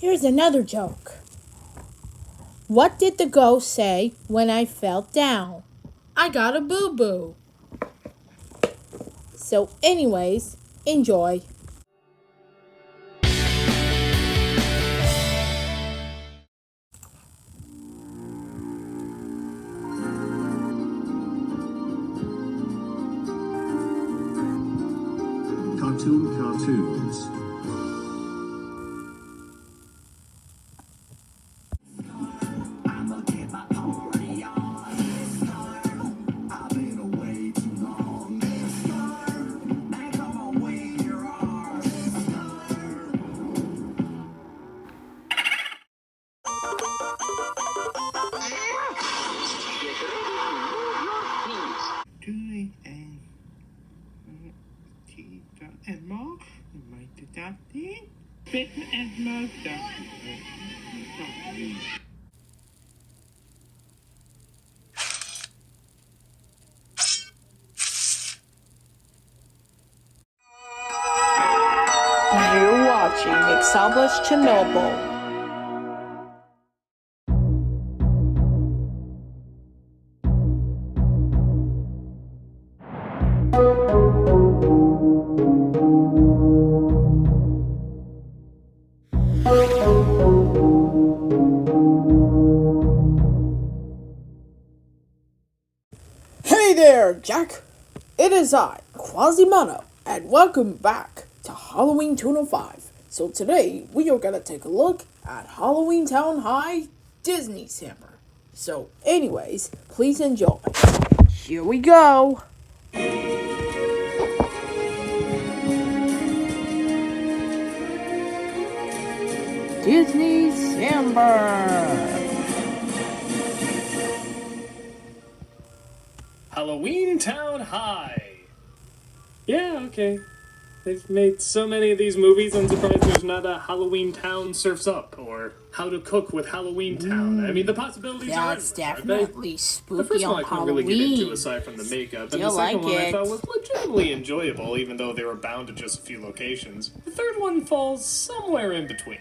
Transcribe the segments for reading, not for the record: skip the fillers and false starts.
Here's another joke. What did the ghost say when I fell down? I got a boo-boo. So anyways, enjoy. Cartoons. And more, fit and more. You're watching Examples Chernobyl. Hey there, Jack! It is I, Quasimodo, and welcome back to Halloweentown 5. So today, we are gonna take a look at Halloweentown High Disneycember. So anyways, please enjoy. Here we go! Disneycember! Halloweentown High! Yeah, okay. They've made so many of these movies, I'm surprised there's not a Halloweentown Surfs Up, or How to Cook with Halloweentown. I mean, the possibilities are That's endless, definitely the spooky first one on I couldn't really get into Halloween. aside from the makeup, and Still the second like one I it. thought was legitimately enjoyable, even though they were bound to just a few locations. The third one falls somewhere in between.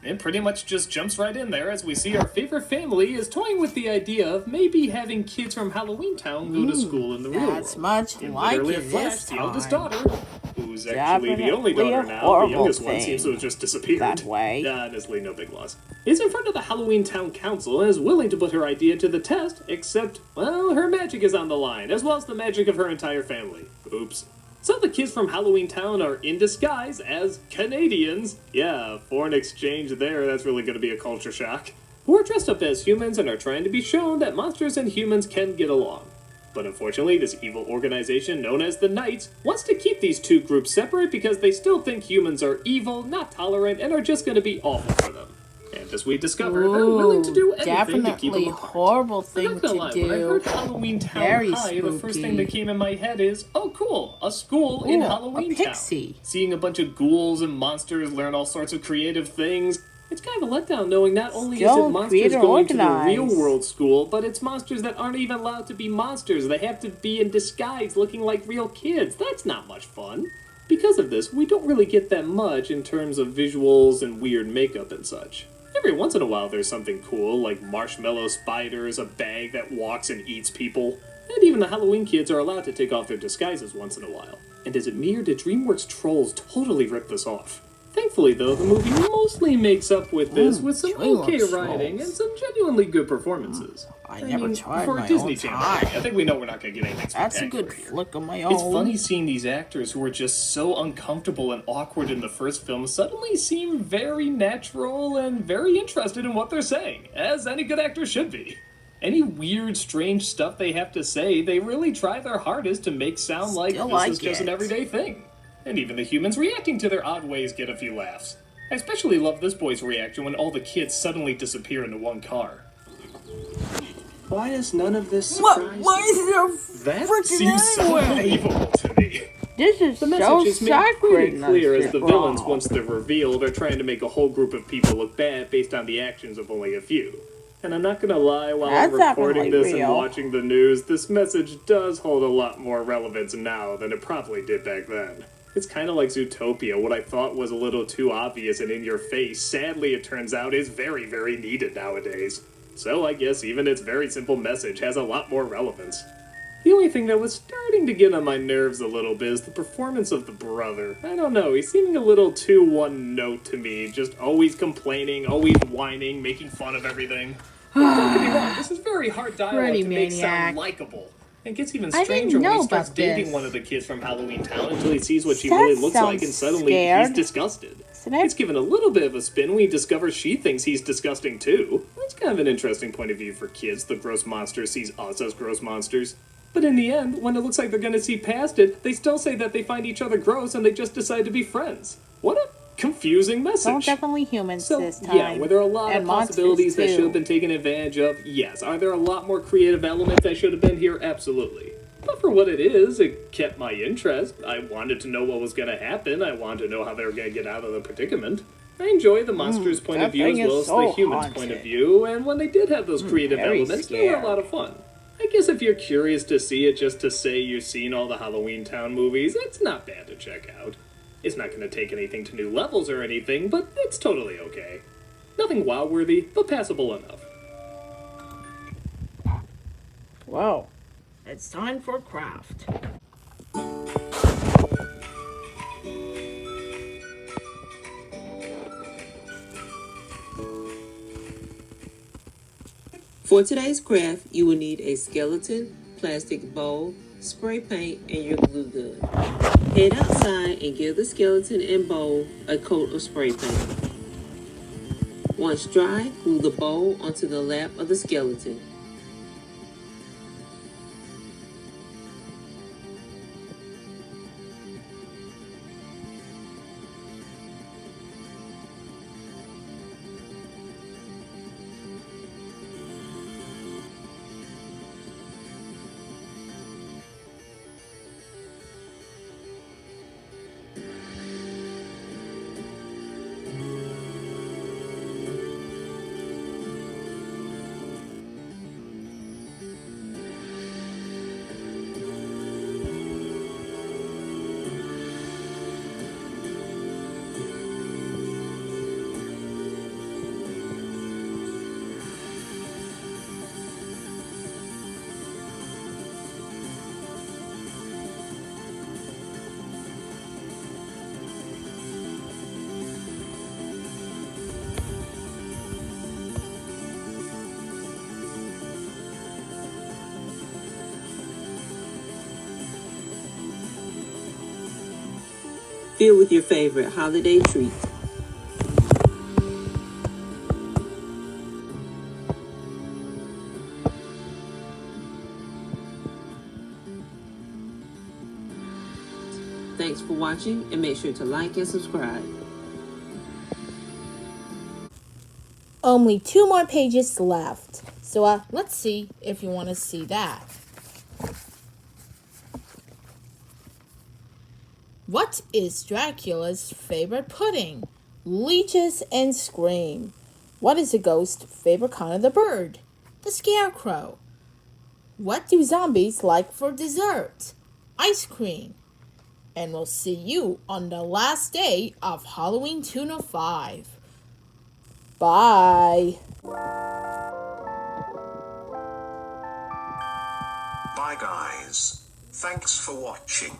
It pretty much just jumps right in there as we see our favorite family is toying with the idea of maybe having kids from Halloweentown go to school in the real world. That's much In like literally a it flash, this the eldest time. daughter, who's actually the only Definitely daughter a now, the horrible youngest one thing seems to have just disappeared. that way. Honestly, no big loss. Is in front of the Halloweentown Council and is willing to put her idea to the test, except, well, her magic is on the line, as well as the magic of her entire family. Oops. So the kids from Halloweentown are in disguise as Canadians. Yeah, foreign exchange there, that's really going to be a culture shock. Who are dressed up as humans and are trying to be shown that monsters and humans can get along. But unfortunately, this evil organization known as the Knights wants to keep these two groups separate because they still think humans are evil, not tolerant, and are just going to be awful for them. And as we discover, they're willing to do anything to keep them Definitely apart. horrible I'm thing not gonna to lie, do. when I heard Halloweentown Very High, the first thing spooky. that came in my head is, oh cool, a school in Ooh, a Halloweentown. pixie. Seeing a bunch of ghouls and monsters learn all sorts of creative things. It's kind of a letdown knowing not only is Still it monsters creative going to the organized. real world school, but it's monsters that aren't even allowed to be monsters. They have to be in disguise looking like real kids. That's not much fun. Because of this, we don't really get that much in terms of visuals and weird makeup and such. Every once in a while there's something cool, like marshmallow spiders, a bag that walks and eats people, and even the Halloween kids are allowed to take off their disguises once in a while. And is it me or did DreamWorks Trolls totally rip this off? Thankfully, though, the movie mostly makes up with this with some okay DreamWorks writing and Trolls. some genuinely good performances. I never tried for a my Disney own Channel time. movie, I think we know we're not going to get anything That's a spectacular good here. flick of my own. It's funny seeing these actors who were just so uncomfortable and awkward in the first film suddenly seem very natural and very interested in what they're saying, as any good actor should be. Any weird, strange stuff they have to say, they really try their hardest to make sound like Still this like is just it. an everyday thing. And even the humans reacting to their odd ways get a few laughs. I especially love this boy's reaction when all the kids suddenly disappear into one car. Why does none of this surprise Why you? is there That freaking seems so anyway? unbelievable to me. This is The so message is made pretty sacred. clear as the villains, wrong. once they're revealed, are trying to make a whole group of people look bad based on the actions of only a few. And I'm not gonna lie, while I'm That's recording definitely this and real. watching the news, this message does hold a lot more relevance now than it probably did back then. It's kind of like Zootopia. What I thought was a little too obvious and in your face, sadly it turns out is very, very needed nowadays. So I guess even its very simple message has a lot more relevance. The only thing that was starting to get on my nerves a little bit is the performance of the brother. I don't know, he's seeming a little too one-note to me, just always complaining, always whining, making fun of everything. Don't get me wrong, this is very hard dialogue Pretty to make maniac. sound likable. It gets even I stranger didn't when he know starts about dating this. one of the kids from Halloweentown until he sees what she That really looks like and sounds suddenly scared. he's disgusted. So that- It's given a little bit of a spin when he discovers she thinks he's disgusting too. That's kind of an interesting point of view for kids. The gross monster sees us as gross monsters. But in the end, when it looks like they're gonna see past it, they still say that they find each other gross and they just decide to be friends. What a confusing message. So definitely humans So, this time. yeah, were there a lot And of possibilities that monsters, should have too. been taken advantage of? Yes. Are there a lot more creative elements that should have been here? Absolutely. But for what it is, it kept my interest. I wanted to know what was going to happen. I wanted to know how they were going to get out of the predicament. I enjoy the monster's point that of view as thing well is as so the human's haunted. point of view, and when they did have those creative very elements, they were a scared. lot of fun. I guess if you're curious to see it just to say you've seen all the Halloweentown movies, it's not bad to check out. It's not going to take anything to new levels or anything, but it's totally okay. Nothing wow-worthy, but passable enough. Whoa. It's time for craft. For today's craft, you will need a skeleton, plastic bowl, spray paint, and your glue gun. Head outside and give the skeleton and bowl a coat of spray paint. Once dry, glue the bowl onto the lap of the skeleton. Fill with your favorite holiday treat. Thanks for watching, and make sure to like and subscribe. Only 2 more pages left. So let's see if you want to see that. What is Dracula's favorite pudding? Leeches and Scream. What is a ghost's favorite kind of the bird? The scarecrow. What do zombies like for dessert? Ice cream. And we'll see you on the last day of Halloweentoono 5. Bye. Bye guys. Thanks for watching.